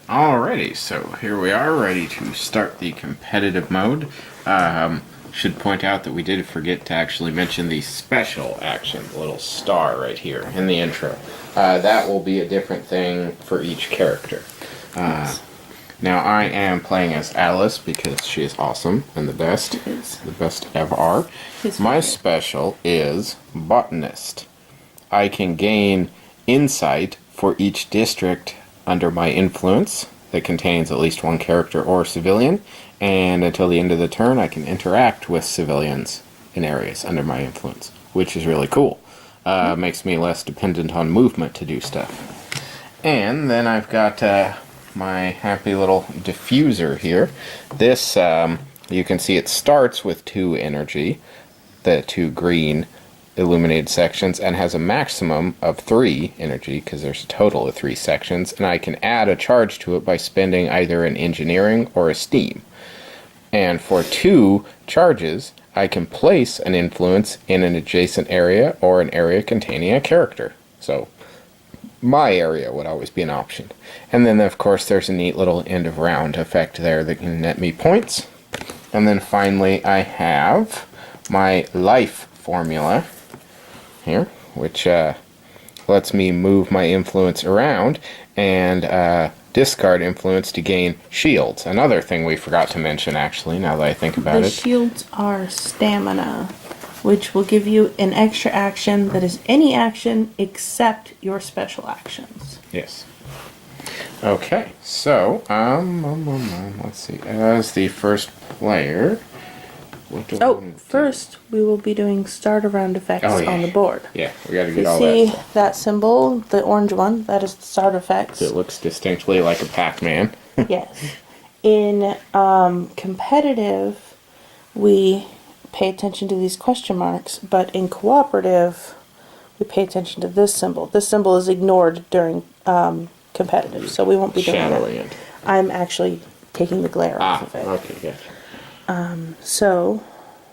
Alrighty, so here we are, ready to start the competitive mode. Should point out that we did forget to actually mention the special action, the little star right here in the intro. That will be a different thing for each character. Now I am playing as Alice because she is awesome and the best. The best ever. My special is Botanist. I can gain insight for each district under my influence that contains at least one character or civilian, and until the end of the turn I can interact with civilians in areas under my influence, which is really cool. Makes me less dependent on movement to do stuff. And then I've got my happy little diffuser here. This, you can see it starts with 2 energy, the 2 green illuminated sections, and has a maximum of 3 energy because there's a total of 3 sections, and I can add a charge to it by spending either an engineering or a steam. And for 2 charges I can place an influence in an adjacent area or an area containing a character. So my area would always be an option. And then of course there's a neat little end of round effect there that can net me points. And then finally I have my life formula here, which lets me move my influence around and discard influence to gain shields. Another thing we forgot to mention, actually, now that I think about it. The shields are stamina, which will give you an extra action that is any action except your special actions. Yes. Okay, so, let's see. As the first player... First we will be doing start of round effects on the board. Yeah, we gotta get all that. that. See that symbol, the orange one? That is the start effects. It looks distinctly like a Pac-Man. Yes. In competitive, we pay attention to these question marks, but in cooperative, we pay attention to this symbol. This symbol is ignored during competitive, so we won't be doing that. I'm actually taking the glare off of it. Okay, gotcha. So...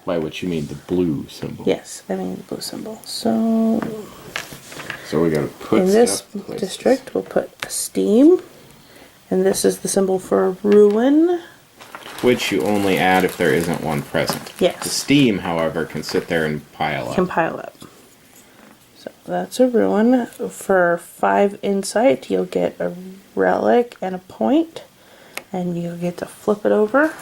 By which you mean the blue symbol. Yes, I mean the blue symbol. So we gotta put in this district, we'll put a steam, and this is the symbol for ruin. Which you only add if there isn't one present. Yes. The steam, however, can sit there and pile up. Can pile up. So that's a ruin. For 5 insight, you'll get a relic and a point, and you'll get to flip it over.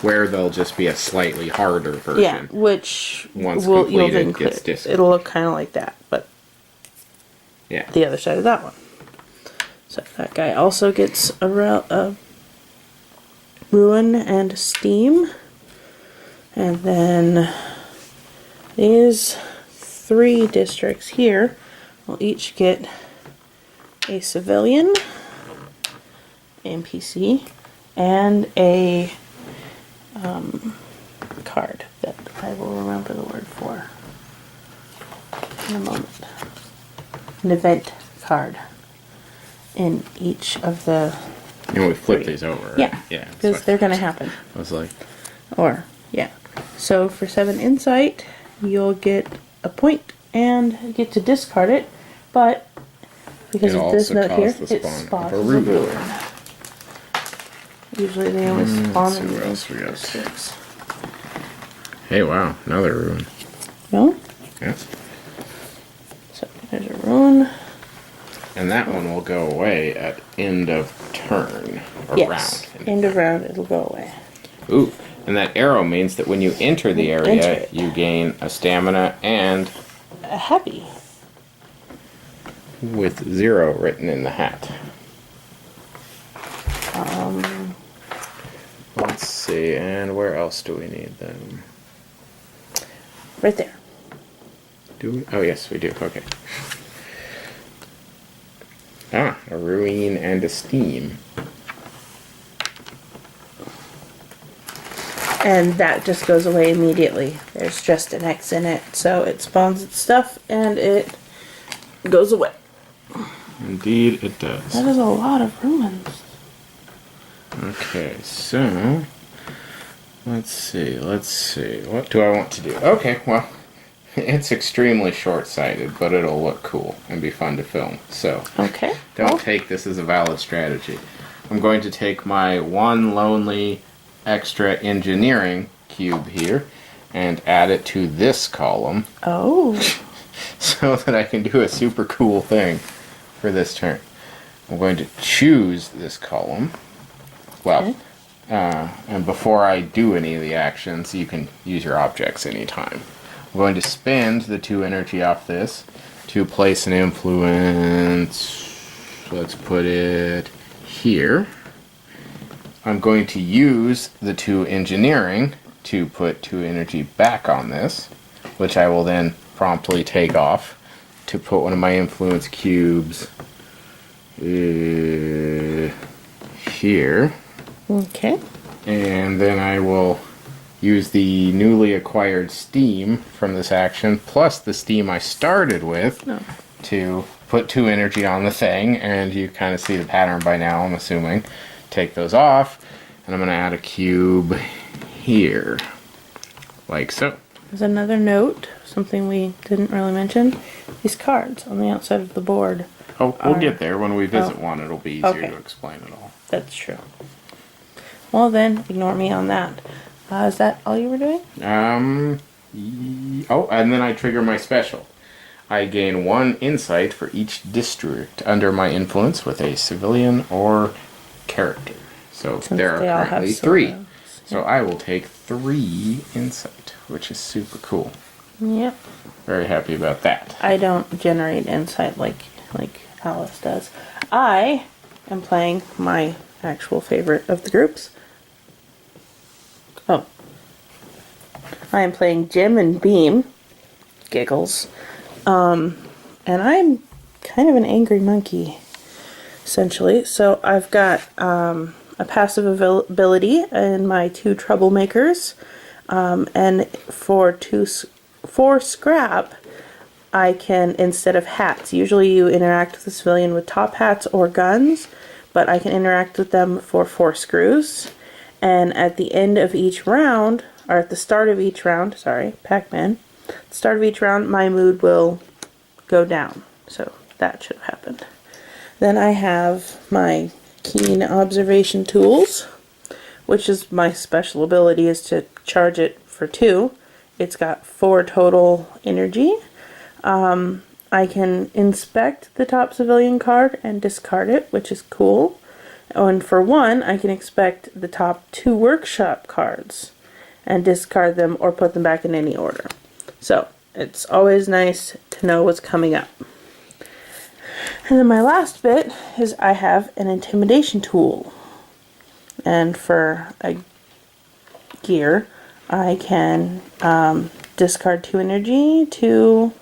Where there'll just be a slightly harder version. Yeah, which once completed gets discarded. It'll look kind of like that, but yeah, the other side of that one. So that guy also gets a ruin and steam, and then these 3 districts here will each get a civilian, NPC, and a card that I will remember the word for in a moment. An event card in each of the... And we flip these over, right? Yeah, because they're going to happen. I was like... Yeah. So for 7 insight, you'll get a point and get to discard it, but because of this note here, it spawns a ruin. Usually they only spawn in these districts. Hey, wow, another ruin. No? Yeah. So there's a ruin. And that one will go away at end of turn. Or yes, round. End of round, it'll go away. Ooh, and that arrow means that when you enter the area, you gain a stamina and... a happy. With 0 written in the hat. Let's see, and where else do we need them? Right there. Do we? Oh, yes, we do. Okay. A ruin and a steam. And that just goes away immediately. There's just an X in it, so it spawns its stuff and it goes away. Indeed, it does. That is a lot of ruins. Okay, so let's see. What do I want to do? Okay, well, it's extremely short-sighted, but it'll look cool and be fun to film. So, okay. Don't take this as a valid strategy. I'm going to take my one lonely extra engineering cube here and add it to this column Oh. so that I can do a super cool thing for this turn. I'm going to choose this column. Well, Okay. and before I do any of the actions, you can use your objects anytime. I'm going to spend the 2 energy off this to place an influence. Let's put it here. I'm going to use the 2 engineering to put 2 energy back on this, which I will then promptly take off to put one of my influence cubes here. Okay. And then I will use the newly acquired steam from this action, plus the steam I started with, to put 2 energy on the thing, and you kind of see the pattern by now, I'm assuming. Take those off, and I'm going to add a cube here, like so. There's another note, something we didn't really mention. These cards on the outside of the board. Oh, we'll get there. When we visit Oh. one, it'll be easier Okay. to explain it all. That's true. Well then, ignore me on that. Is that all you were doing? Oh, and then I trigger my special. I gain 1 insight for each district under my influence with a civilian or character. So Since there are they all have currently 3. civilians. So I will take 3 insight, which is super cool. Yep. Very happy about that. I don't generate insight like Alice does. I am playing my actual favorite of the groups. Oh. I am playing Jim and Beam. Giggles. And I'm kind of an angry monkey, essentially. So I've got a passive ability in my 2 troublemakers. And for scrap, I can, instead of hats, usually you interact with the civilian with top hats or guns, but I can interact with them for 4 screws. And at the end of each round, or at the start of each round, sorry, Pac-Man, at the start of each round, my mood will go down. So that should have happened. Then I have my keen observation tools, which is my special ability, is to charge it for 2. It's got 4 total energy. I can inspect the top civilian card and discard it, which is cool. And for 1, I can inspect the top 2 workshop cards and discard them or put them back in any order. So it's always nice to know what's coming up. And then my last bit is I have an intimidation tool. And for a gear, I can discard 2 energy to...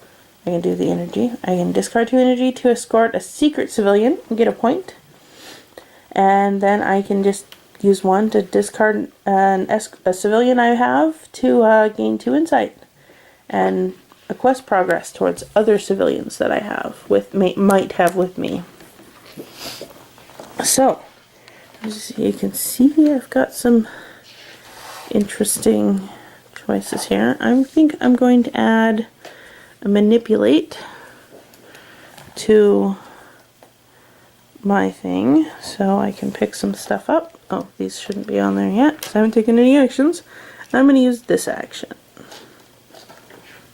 I can do the energy. I can discard 2 energy to escort a secret civilian and get a point. And then I can just use 1 to discard a civilian I have to gain 2 insight. And a quest progress towards other civilians that I have might have with me. So, as you can see, I've got some interesting choices here. I think I'm going to add a manipulate to my thing so I can pick some stuff up. Oh, these shouldn't be on there yet because I haven't taken any actions. I'm going to use this action.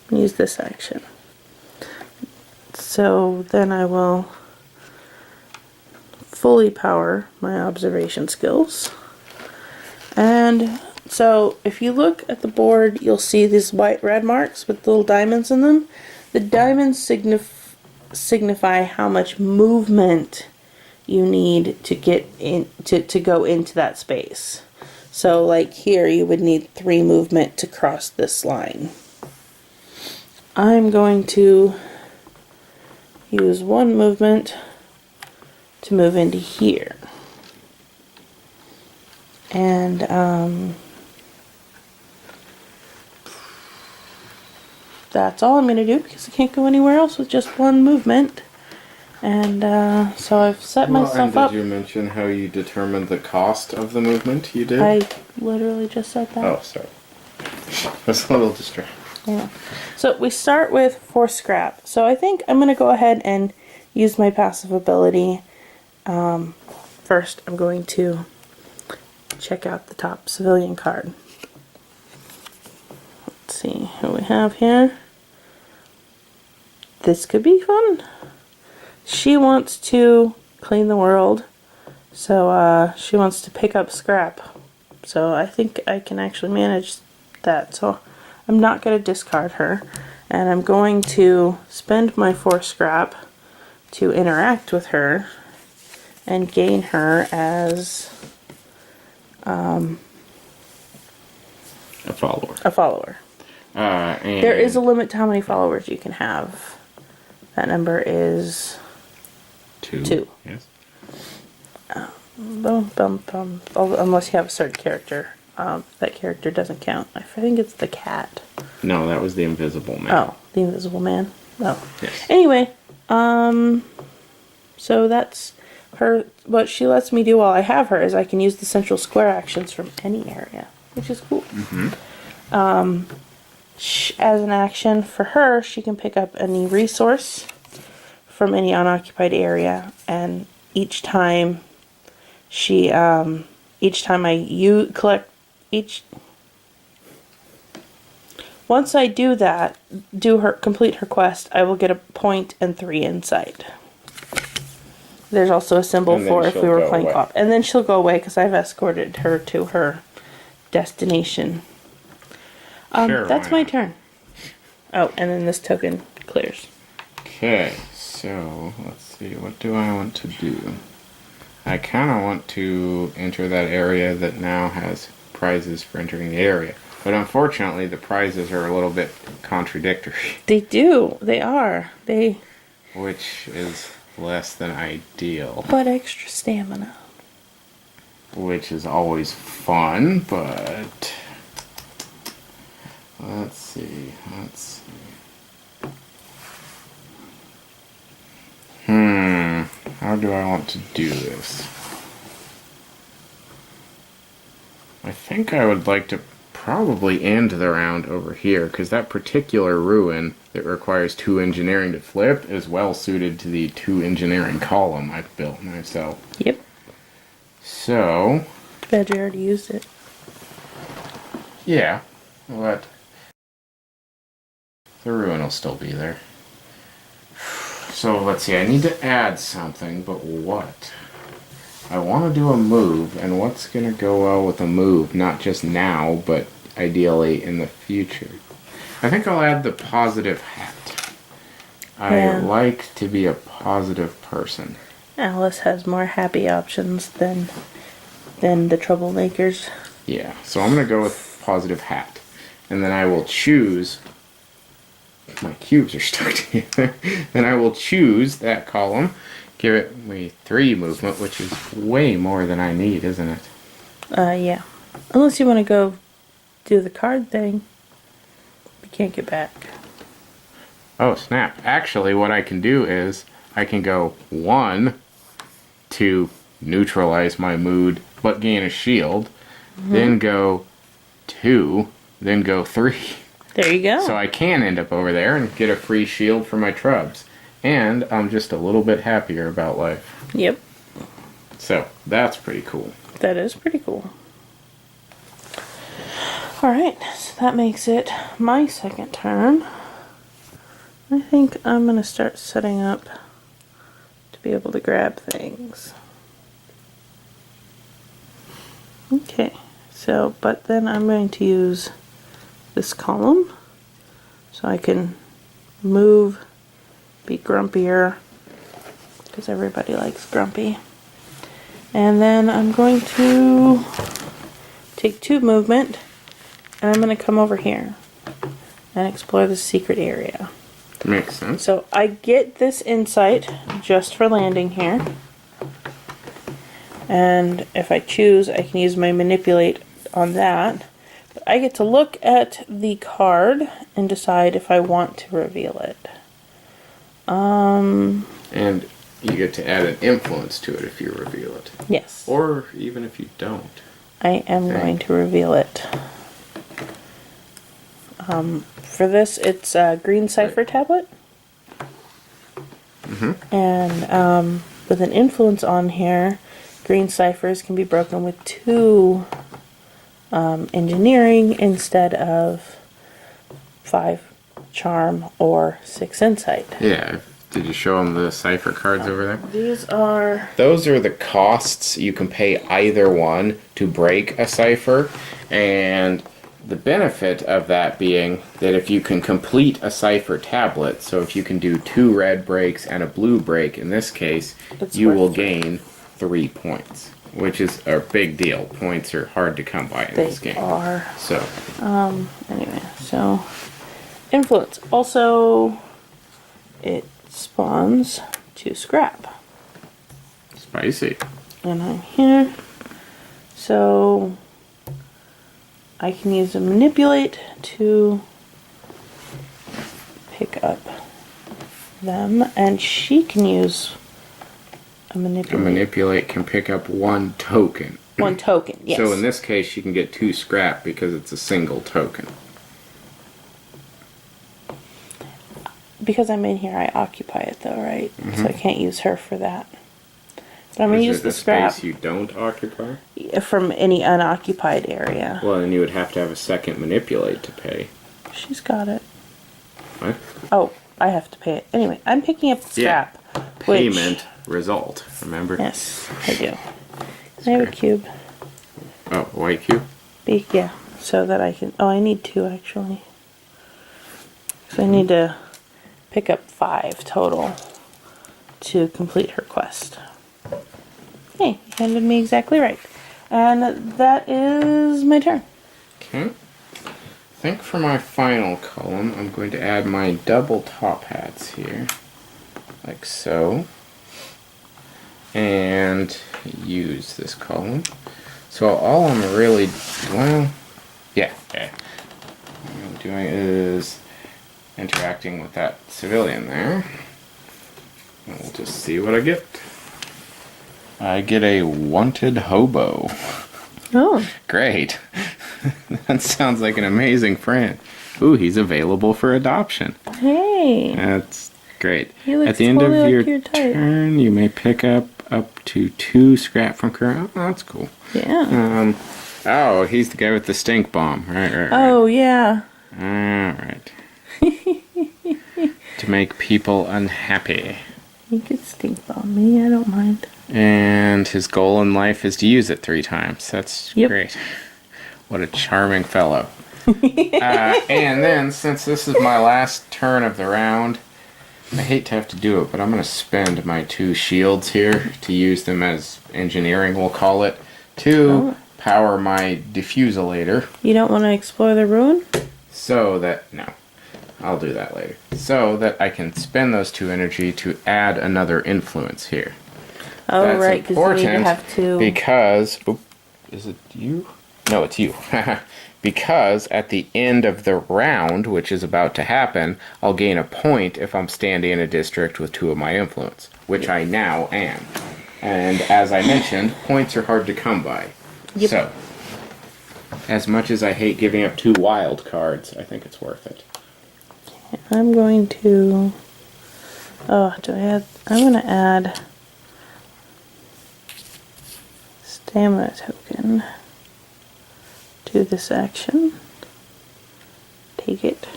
Use this action. So then I will fully power my observation skills. And so if you look at the board, you'll see these white red marks with little diamonds in them. The diamonds signify how much movement you need to get in to go into that space. So like here you would need 3 movement to cross this line. I'm going to use 1 movement to move into here. And that's all I'm going to do because I can't go anywhere else with just 1 movement. And so I've set myself up. Did you mention how you determined the cost of the movement you did? I literally just said that. Oh, sorry. I was a little distracted. Yeah. So we start with 4 scrap. So I think I'm going to go ahead and use my passive ability first I'm going to check out the top civilian card. Let's see who we have here. This could be fun. She wants to clean the world, so she wants to pick up scrap. So I think I can actually manage that. So I'm not going to discard her, and I'm going to spend my 4 scrap to interact with her and gain her as A follower. a follower. And There is a limit to how many followers you can have. That number is 2. Yes. Bum, bum, bum. Unless you have a certain character. That character doesn't count. I think it's the cat. No, that was the Invisible Man. Oh, the Invisible Man. Oh. Yes. Anyway, so that's her. What she lets me do while I have her is I can use the central square actions from any area, which is cool. As an action for her, she can pick up any resource from any unoccupied area, and each time once I do that, complete her quest, I will get a point and 3 insight. There's also a symbol for if we were playing co-op. And then she'll go away because I've escorted her to her destination. Sure, That's why my not? turn. Oh, and then this token clears. Okay, so let's see, what do I want to do? I kind of want to enter that area that now has prizes for entering the area. But unfortunately, the prizes are a little bit contradictory, They do. They are. which is less than ideal. But extra stamina. Which is always fun, but let's see. How do I want to do this? I think I would like to probably end the round over here, because that particular ruin that requires 2 engineering to flip is well suited to the 2 engineering column I've built myself. Yep. So, Bet you already used it. yeah, but the ruin will still be there. So let's see, I need to add something, but what? I want to do a move, and what's going to go well with a move, not just now, but ideally in the future? I think I'll add the positive hat. I like to be a positive person. Alice has more happy options than the troublemakers. Yeah, so I'm going to go with positive hat. And then I will choose... My cubes are stuck together. Then I will choose that column, give it me 3 movement, which is way more than I need, isn't it? Yeah. Unless you want to go do the card thing. You can't get back. Oh, snap. Actually, what I can do is I can go 1 to neutralize my mood, but gain a shield. Then go 2, then go 3. There you go. So I can end up over there and get a free shield for my trubs. And I'm just a little bit happier about life. Yep. So, that's pretty cool. That is pretty cool. Alright, so that makes it my second turn. I think I'm going to start setting up to be able to grab things. Okay, so, but then I'm going to use this column so I can move, be grumpier, because everybody likes grumpy. And then I'm going to take 2 movement, and I'm going to come over here and explore the secret area. Makes sense. So I get this insight just for landing here. And if I choose, I can use my manipulate on that. But I get to look at the card and decide if I want to reveal it. And you get to add an influence to it if you reveal it. Yes. Or even if you don't. I am going to reveal it. For this, it's a green cipher tablet. And with an influence on here, green ciphers can be broken with 2 engineering instead of 5 charm or 6 insight. Yeah. Did you show them the cipher cards over there? These are... Those are the costs you can pay either one to break a cipher, and the benefit of that being that if you can complete a cipher tablet, so if you can do 2 red breaks and a blue break in this case, you will gain 3 points, which is a big deal. Points are hard to come by in this game. They are. So, anyway, so influence. Also, it spawns 2 scrap. spicy. And I'm here. So I can use a manipulate to pick up them, and she can use a manipulate. A manipulate can pick up 1 token. 1 token, yes. So in this case, she can get 2 scrap because it's a single token. Because I'm in here, I occupy it though, right? So I can't use her for that. But I'm going to use the scrap. Space you don't occupy? From any unoccupied area. Well, then you would have to have a second manipulate to pay. She's got it. What? Oh, I have to pay it. Anyway, I'm picking up the scrap. Payment result, remember? Yes, I do. I have a cube. Oh, white cube? Yeah, so that I can... Oh, I need 2 actually. So I need to pick up 5 total to complete her quest. Hey, you handed me exactly right. And that is my turn. Okay. I think for my final column, I'm going to add my double top hats here. Like so. And use this column. So all I'm really... Well... Yeah, okay. What I'm doing is interacting with that civilian there. And we'll just see what I get. I get a wanted hobo. Oh. Great. That sounds like an amazing friend. Ooh, he's available for adoption. Hey. That's great. He looks At the end totally of your like your type. turn, you may pick up to 2 scrap from current. Oh, that's cool. Yeah. Oh, he's the guy with the stink bomb. Right. Oh, yeah. Alright. To make people unhappy. You could stink bomb me, I don't mind. And his goal in life is to use it 3 times. That's great. What a charming fellow. And then, since this is my last turn of the round, I hate to have to do it, but I'm going to spend my 2 shields here to use them as engineering, we'll call it, to power my defusilator. You don't want to explore the ruin? So that... No. I'll do that later. So that I can spend those 2 energy to add another influence here. Oh, That's right, because you need to important have 2. because... Oop, is it you? No, it's you. Because at the end of the round, which is about to happen, I'll gain a point if I'm standing in a district with 2 of my influence, which I now am. And as I mentioned, points are hard to come by. Yep. So, as much as I hate giving up 2 wild cards, I think it's worth it. I'm going to... Oh, do I add... I'm going to add... Stamina token to this action. Take it.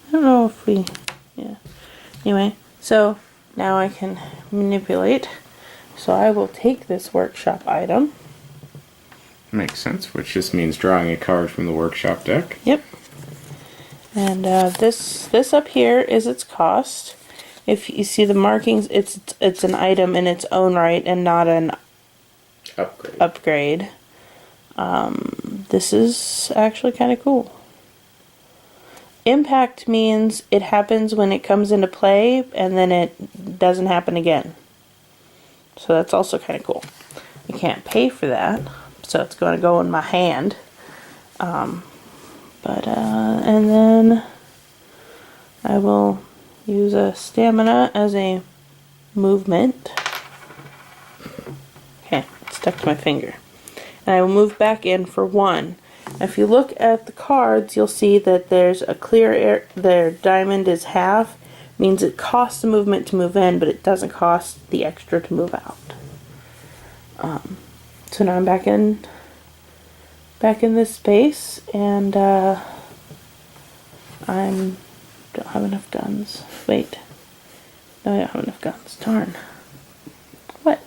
I don't know if we... Yeah. Anyway, so now I can manipulate. So I will take this workshop item. Makes sense, which just means drawing a card from the workshop deck. Yep. And this up here is its cost. If you see the markings, it's an item in its own right and not an upgrade. This is actually kind of cool. Impact means it happens when it comes into play and then it doesn't happen again. So that's also kind of cool. I can't pay for that, so it's going to go in my hand. And then I will use a stamina as a movement. Okay, it's stuck to my finger. And I will move back in for 1. If you look at the cards, you'll see that there's a clear air. Their diamond is half, means it costs the movement to move in, but it doesn't cost the extra to move out. So now I'm back in this space, and don't have enough guns. Wait. No, I don't have enough guns. Darn. What?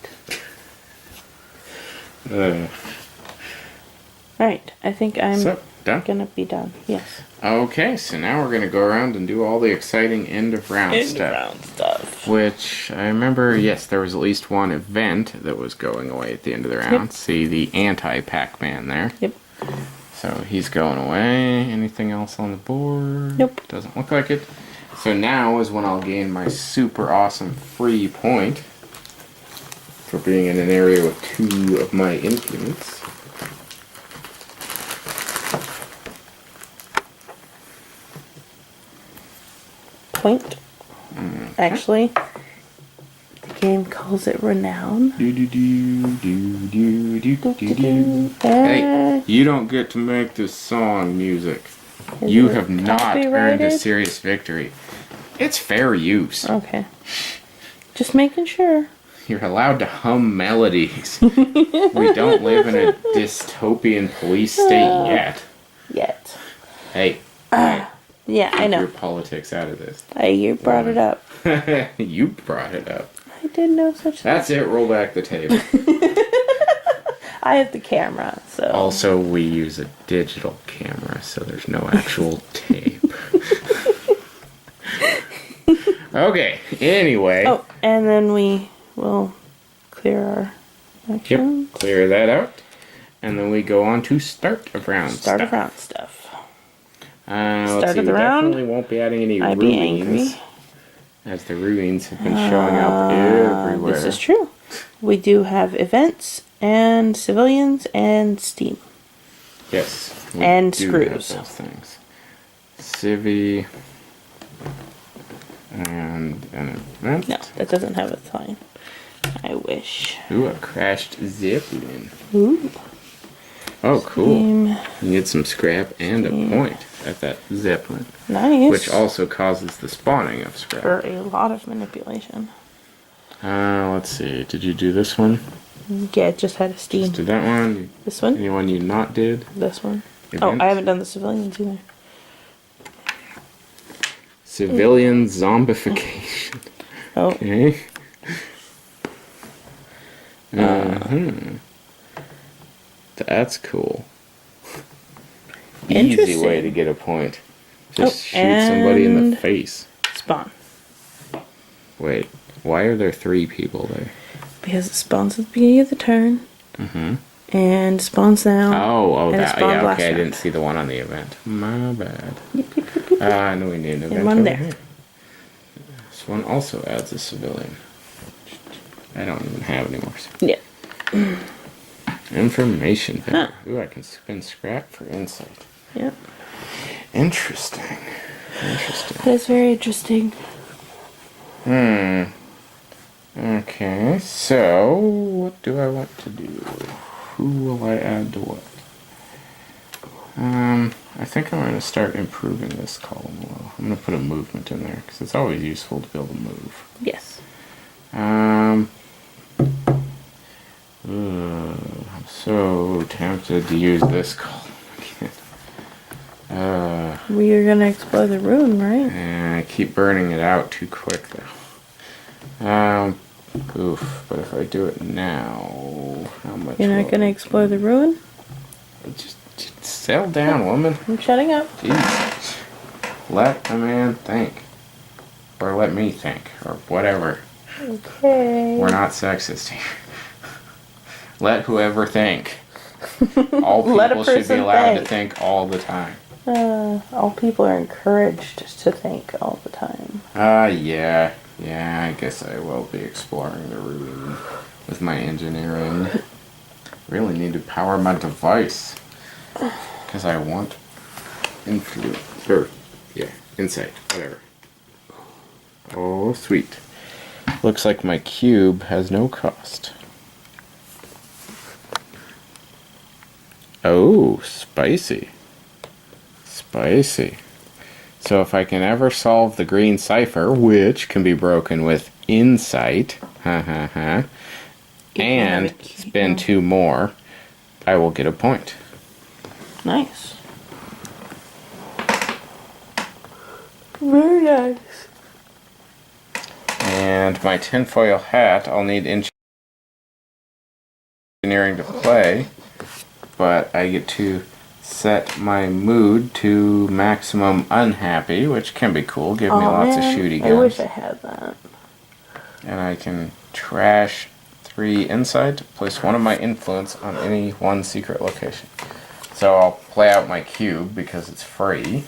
Alright, I think I'm done? gonna be done. Yes. Okay, so now we're gonna go around and do all the exciting end of round stuff. Which I remember, yes, there was at least one event that was going away at the end of the round. Yep. See the anti-Pac-Man there. Yep. So he's going away. Anything else on the board? Nope. Doesn't look like it. So now is when I'll gain my super awesome free point for being in an area with 2 of my influence. Point. Actually, the game calls it Renown. Hey, you don't get to make this song music. You have not earned a serious victory. It's fair use. Okay. Just making sure. You're allowed to hum melodies. We don't live in a dystopian police state yet. Yet. Hey. Yeah, I know. Your politics out of this. You brought it up. You brought it up. I did no such thing. That's it. Roll back the table. I have the camera, so. Also, we use a digital camera, so there's no actual tape. Okay, anyway. Oh, and then we will clear our actions. Yep, clear that out. And then we go on to start of round Start stuff. of round stuff. Let's see, of the we round. definitely won't be adding any I'd ruins. be angry. As the ruins have been showing up everywhere. This is true. We do have events and civilians and Steam. Yes. we And do screws. have those things. Civvy. And an event. No, that doesn't have a sign. I wish. Ooh, a crashed Zeppelin. Ooh. Oh, cool. Steam. You get some scrap and a point at that Zeppelin. Nice. Which also causes the spawning of scrap. For a lot of manipulation. Let's see. Did you do this one? Yeah, it just had a Steam. Just did that one? This one? Anyone you not did? This one. Events? Oh, I haven't done the civilians either. Civilian zombification. Oh. Okay. That's cool. Easy Interesting. way to get a point. Just Oh, shoot somebody in the and- face. Spawn. Wait, why are there 3 people there? Because it spawns at the beginning of the turn. Mm-hmm. And spawns now. Oh, and that, spawn yeah, blast okay, I round. didn't see the one on the event. My bad. I know we need an event And one over there. here. This one also adds a civilian. I don't even have any more. Yeah. Information. Huh. Ooh, I can spin scrap for insight. Yep. Interesting. Interesting. That is very interesting. Okay, so what do I want to do? Who will I add to what? I think I'm going to start improving this column a little. I'm going to put a movement in there because it's always useful to be able to move. Yes. I'm so tempted to use this column again. We are going to explore the ruin, right? And I keep burning it out too quick though. Oof, but if I do it now, how much? You're not going to explore the ruin? Just settle down, woman. I'm shutting up. Jeez. Let a man think. Or let me think. Or whatever. Okay. We're not sexist here. Let whoever think. All Let a people should be person allowed to think. think all the time. All people are encouraged to think all the time. Yeah. Yeah, I guess I will be exploring the ruin with my engineering. Really need to power my device. Because I want influence. Or, yeah, insight. Whatever. Oh, sweet. Looks like my cube has no cost. Oh, spicy. Spicy. So if I can ever solve the green cipher, which can be broken with insight, and spend 2 more, I will get a point. Nice. Very nice. And my tinfoil hat, I'll need engineering to play, but I get to set my mood to maximum unhappy, which can be cool, give me lots of shooty guns. I wish I had that. And I can trash 3 insight, place 1 of my influence on any 1 secret location. So I'll play out my cube because it's free,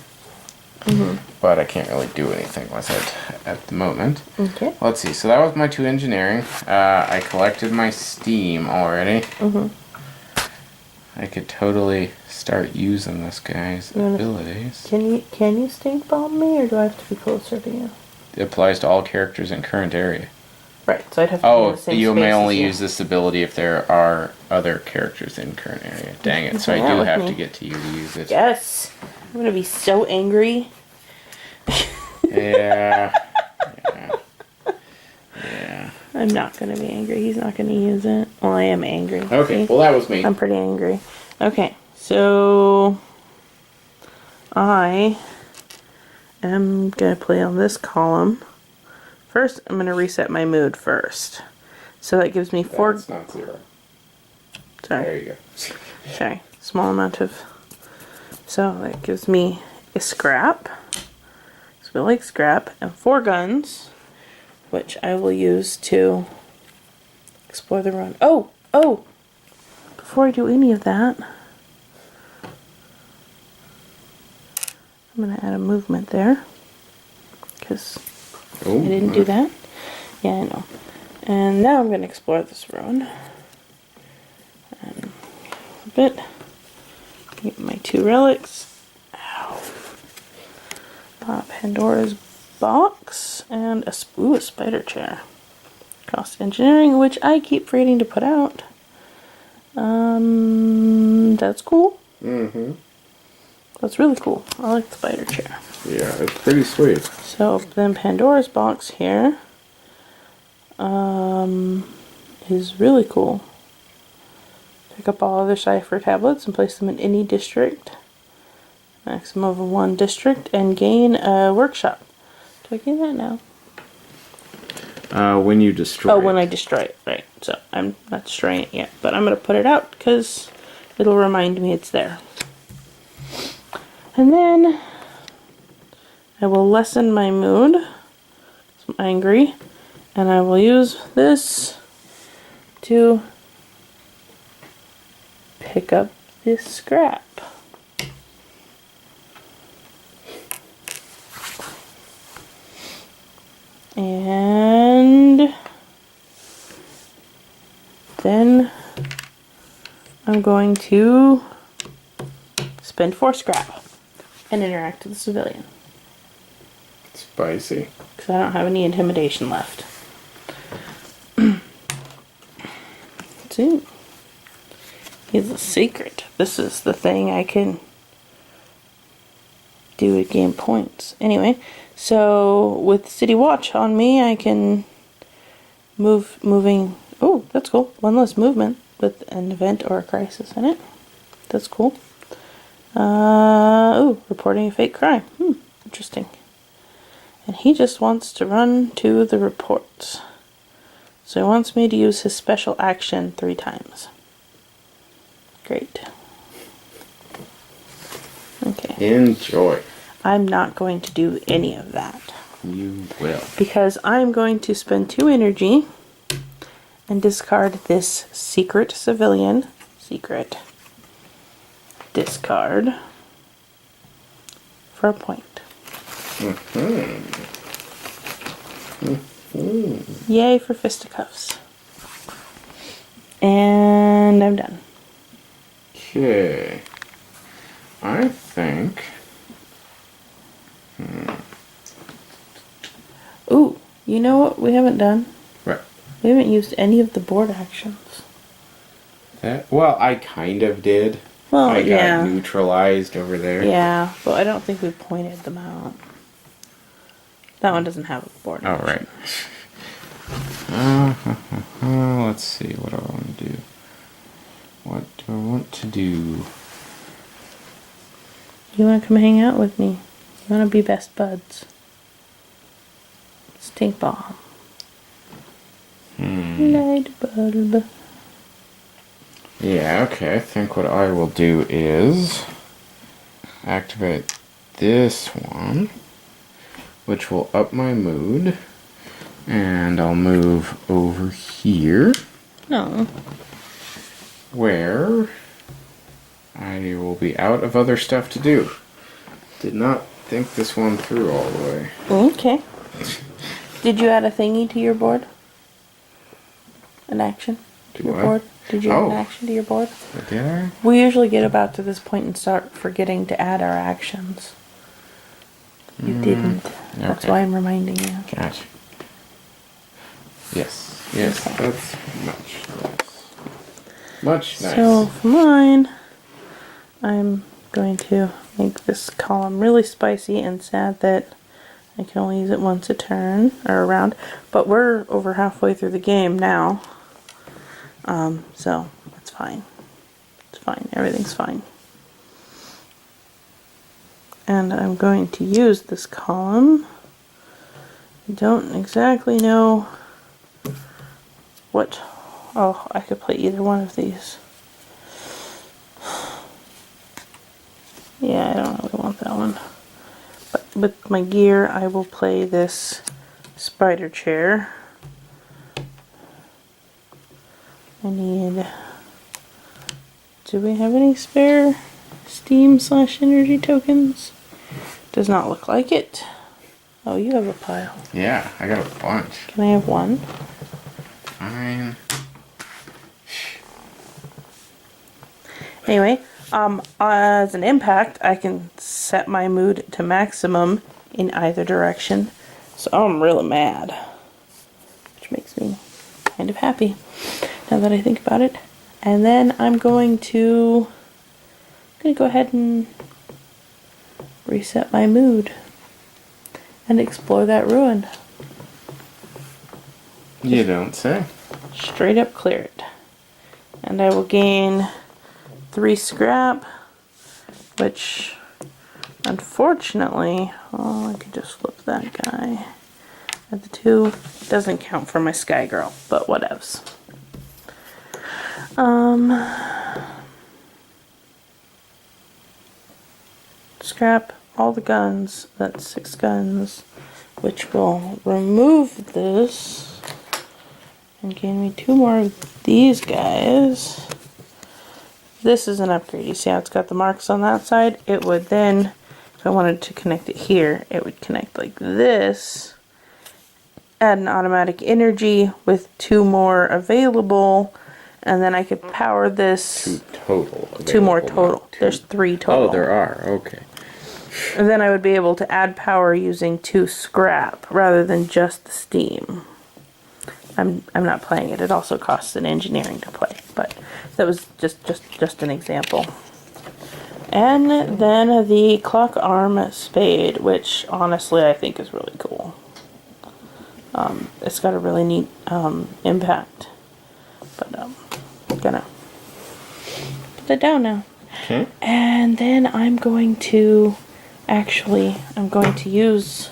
but I can't really do anything with it at the moment. Okay. Let's see, so that was my 2 engineering. I collected my steam already. I could totally start using this guy's abilities. Can you stink bomb me, or do I have to be closer to you? It applies to all characters in current area. Right, so I'd have to be in the same you space may only as you. use this ability if there are other characters in current area. Dang it, so I do have to get to you to use it. Yes! I'm gonna be so angry. Yeah. I'm not gonna be angry. He's not gonna use it. Well, I am angry. Okay, See? well that was me. I'm pretty angry. Okay, so I am gonna play on this column. First, I'm gonna reset my mood first. So that gives me 4. That's not 0. Sorry. There you go. Sorry. Small amount of. So that gives me a scrap. So I like scrap and 4 guns, which I will use to explore the run. Oh! Before I do any of that, I'm going to add a movement there, because I didn't do that. Yeah, I know. And now I'm going to explore this ruin. And a bit. Get my 2 relics. Ow. Pandora's box and a spider chair. Cost engineering, which I keep forgetting to put out. That's cool. That's really cool. I like the spider chair. Yeah, it's pretty sweet. So then Pandora's box here is really cool. Pick up all other cipher tablets and place them in any district. Maximum of 1 district and gain a workshop. Do I gain that now? When you destroy Oh, when I destroy it, right. So I'm not destroying it yet, but I'm going to put it out because it'll remind me it's there. And then I will lessen my mood. I'm angry. And I will use this to pick up this scrap. And then I'm going to spend 4 scrap and interact with the civilian. Spicy. Because I don't have any intimidation left. See? He's a secret. This is the thing I can do to gain points. Anyway, so with City Watch on me, I can moving. Oh, that's cool. 1 less movement with an event or a crisis in it. That's cool. Reporting a fake crime. Interesting. And he just wants to run to the report. So he wants me to use his special action 3 times. Great. Okay. Enjoy. I'm not going to do any of that. You will. Because I'm going to spend 2 energy and discard this secret civilian. Discard for a point. Yay for fisticuffs. And I'm done. Okay. I think... Ooh, you know what we haven't done? Right. We haven't used any of the board actions. Well, I kind of did. Well, I got yeah. neutralized over there. Yeah, but I don't think we pointed them out. That one doesn't have a board. Oh, right. Let's see. What do I want to do? What do I want to do? You want to come hang out with me? You want to be best buds? Stink bomb. Light bulb. Yeah, okay. I think what I will do is activate this one, which will up my mood. And I'll move over here. No. Where I will be out of other stuff to do. Did not think this one through all the way. Okay. Did you add a thingy to your board? An action to your what? board? Did you add an Oh. action to your board? Did I? We usually get about to this point and start forgetting to add our actions. You didn't. That's okay. why I'm reminding you. Gotcha. Yes. Yes. Okay. That's much nice. Much nice. So for mine, I'm going to make this column really spicy and sad that I can only use it once a turn or a round. But we're over halfway through the game now. So it's fine. It's fine. Everything's fine. And I'm going to use this column. I don't exactly know what... Oh, I could play either one of these. Yeah, I don't really want that one. But with my gear, I will play this spider chair. I need... Do we have any spare Steam/energy tokens? Does not look like it. Oh, you have a pile. Yeah, I got a bunch. Can I have one? Fine. Anyway, as an impact, I can set my mood to maximum in either direction. So I'm really mad. Which makes me kind of happy, now that I think about it. And then I'm going to go ahead and reset my mood and explore that ruin. You don't say. Straight up clear it. And I will gain 3 scrap, which unfortunately, oh, I could just flip that guy. At the 2 doesn't count for my Sky Girl, but whatevs. Scrap all the guns. That's 6 guns, which will remove this and gain me 2 more of these guys. This is an upgrade. You see how it's got the marks on that side? It would then, if I wanted to connect it here, it would connect like this. Add an automatic energy with 2 more available, and then I could power this. 2 total. 2 more available, total. not 2. There's 3 total. Oh, there are. Okay. And then I would be able to add power using 2 scrap rather than just the steam. I'm not playing it. It also costs an engineering to play, but that was just an example. And then the clock arm spade, which honestly I think is really cool. It's got a really neat impact, but I'm gonna put that down now. Okay. And then I'm going to use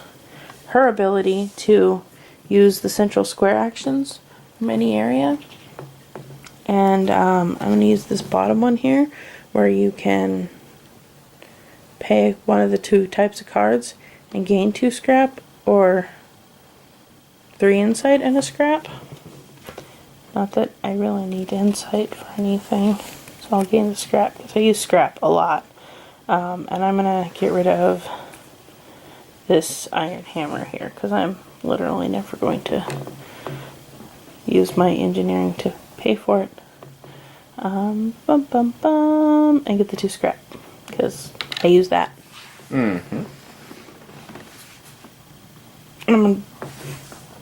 her ability to use the central square actions from any area. And I'm going to use this bottom one here, where you can pay one of the 2 types of cards and gain 2 scrap, or 3 insight and a scrap. Not that I really need insight for anything, so I'll gain the scrap, because I use scrap a lot. And I'm going to get rid of this iron hammer here, because I'm literally never going to use my engineering to pay for it. And get the 2 scrap, because I use that. Mm-hmm.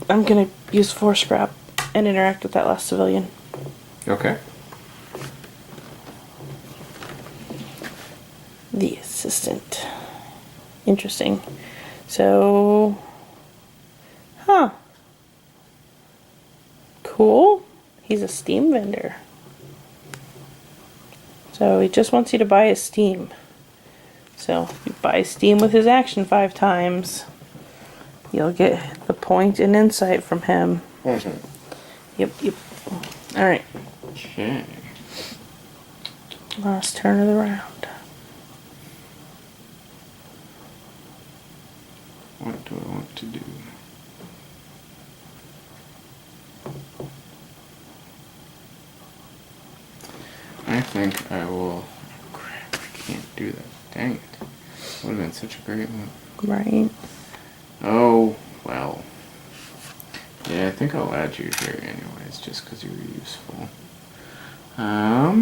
I'm gonna use 4 scrap and interact with that last civilian. Okay. The assistant. Interesting. So Cool. He's a Steam vendor. So he just wants you to buy his Steam. So if you buy Steam with his action 5 times, you'll get the point and insight from him. Yep. Alright. Okay. Last turn of the round. What do I want to do? I think I will... Oh, crap, I can't do that. Dang it. Would have been such a great one. Right. Oh, well. Yeah, I think I'll add you here anyways, just because you were useful. Yeah,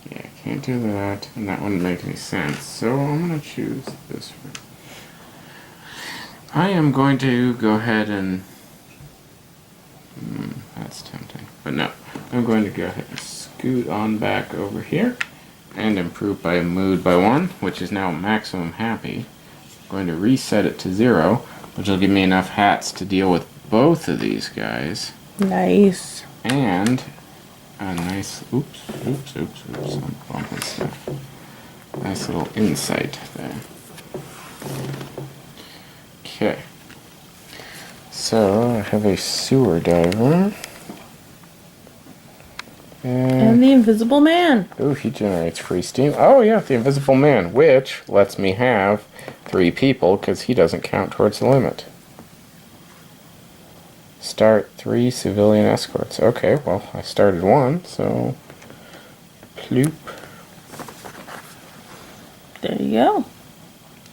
I can't do that, and that wouldn't make any sense. So I'm going to choose this one. I am going to go ahead and... that's tempting. But no, I'm going to go ahead and scoot on back over here and improve by mood by 1, which is now maximum happy. I'm going to reset it to 0, which will give me enough hats to deal with both of these guys. Nice. And a nice, oops, I'm bumping stuff. Nice little insight there. Okay. So I have a sewer diver. And the Invisible Man. Ooh, he generates free steam. Oh yeah, the Invisible Man, which lets me have 3 people because he doesn't count towards the limit. Start 3 civilian escorts. Okay, well, I started 1, so... Ploop. There you go.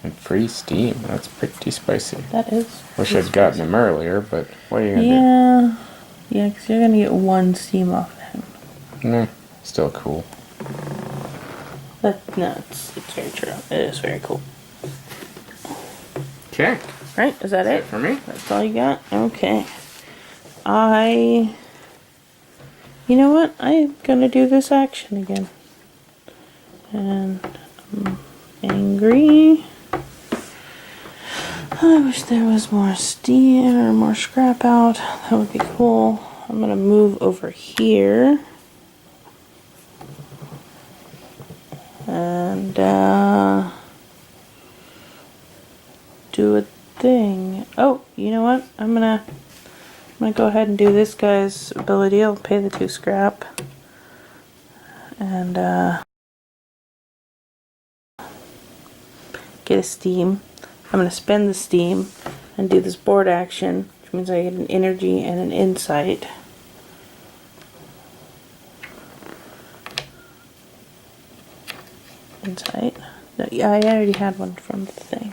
And free steam. That's pretty spicy. That is. Wish I'd gotten him earlier, but what are you going to do? Yeah, because you're going to get 1 steam off of him. Nah, still cool. No, it's very true. It is very cool. Okay. Right, is that it? For me? That's all you got? Okay. You know what? I'm gonna do this action again. And I'm angry. I wish there was more steam or more scrap out. That would be cool. I'm gonna move over here. And, do a thing. Oh, you know what? I'm gonna go ahead and do this guy's ability. I'll pay the 2 scrap. And, get a steam. I'm gonna spend the steam and do this board action, which means I get an energy and an insight. Insight. No, yeah, I already had one from the thing.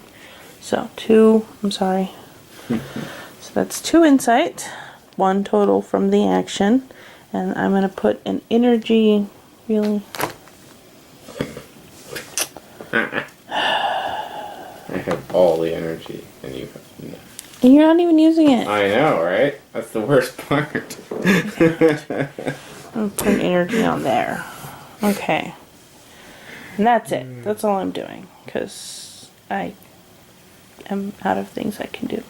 So 2, I'm sorry. So that's 2 insight, 1 total from the action, and I'm going to put an energy, really? I have all the energy, and you have none. And you're not even using it. I know, right? That's the worst part. I'm putting energy on there. Okay. And that's it. That's all I'm doing, because I am out of things I can do.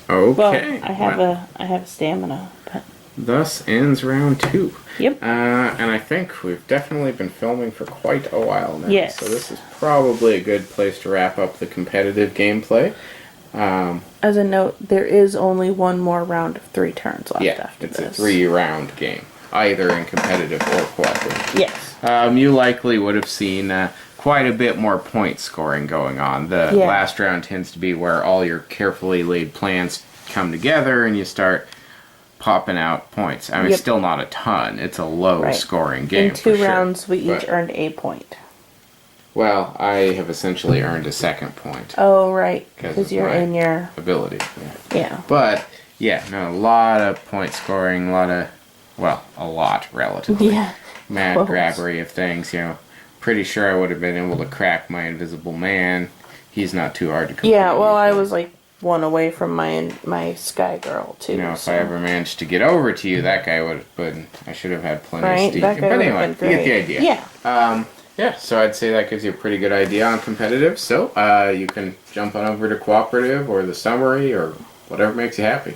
Okay. Well, I have stamina, but thus ends round 2. Yep. And I think we've definitely been filming for quite a while now. Yes. So this is probably a good place to wrap up the competitive gameplay. As a note, there is only 1 more round of 3 turns left after it's this. a 3-round game, either in competitive or cooperative. Yes. You likely would have seen quite a bit more point scoring going on. The last round tends to be where all your carefully laid plans come together and you start popping out points. I mean, still not a ton. It's a low scoring game. In 2 rounds, we each earned a point. Well, I have essentially earned a 2nd point. Oh, right. Because you're in your ability. Yeah. But, yeah, no, a lot of point scoring, a lot relatively. Yeah. Mad grabbery of things, Pretty sure I would have been able to crack my Invisible Man. He's not too hard to complete. Yeah, well, I was like 1 away from my Sky Girl, too. If I ever managed to get over to you, that guy would have been... I should have had plenty of steam. That guy but anyway, you get the idea. Yeah. Yeah, so I'd say that gives you a pretty good idea on competitive. So you can jump on over to cooperative or the summary or whatever makes you happy.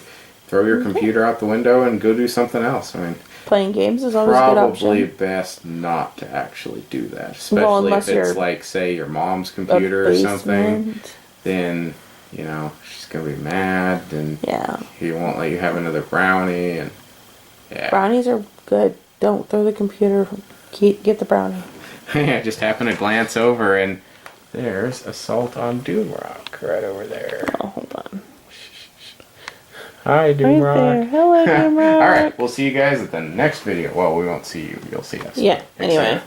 Throw your computer out the window and go do something else. I mean, Playing games is always a good probably option. best not to actually do that, Well, especially unless if it's you're like, say, your mom's A computer or something. basement. Then she's gonna be mad, and Yeah. he won't let you have another brownie, and yeah. Brownies are good. Don't throw the computer. Get the brownie. I just happened to glance over, and there's Assault on Doomrock right over there. Oh, hold on. Hi, Right Doomrock. there. Hello, Doomrock. All right, we'll see you guys at the next video. Well, we won't see you. You'll see us. Yeah. Thanks, Anyway. Sarah.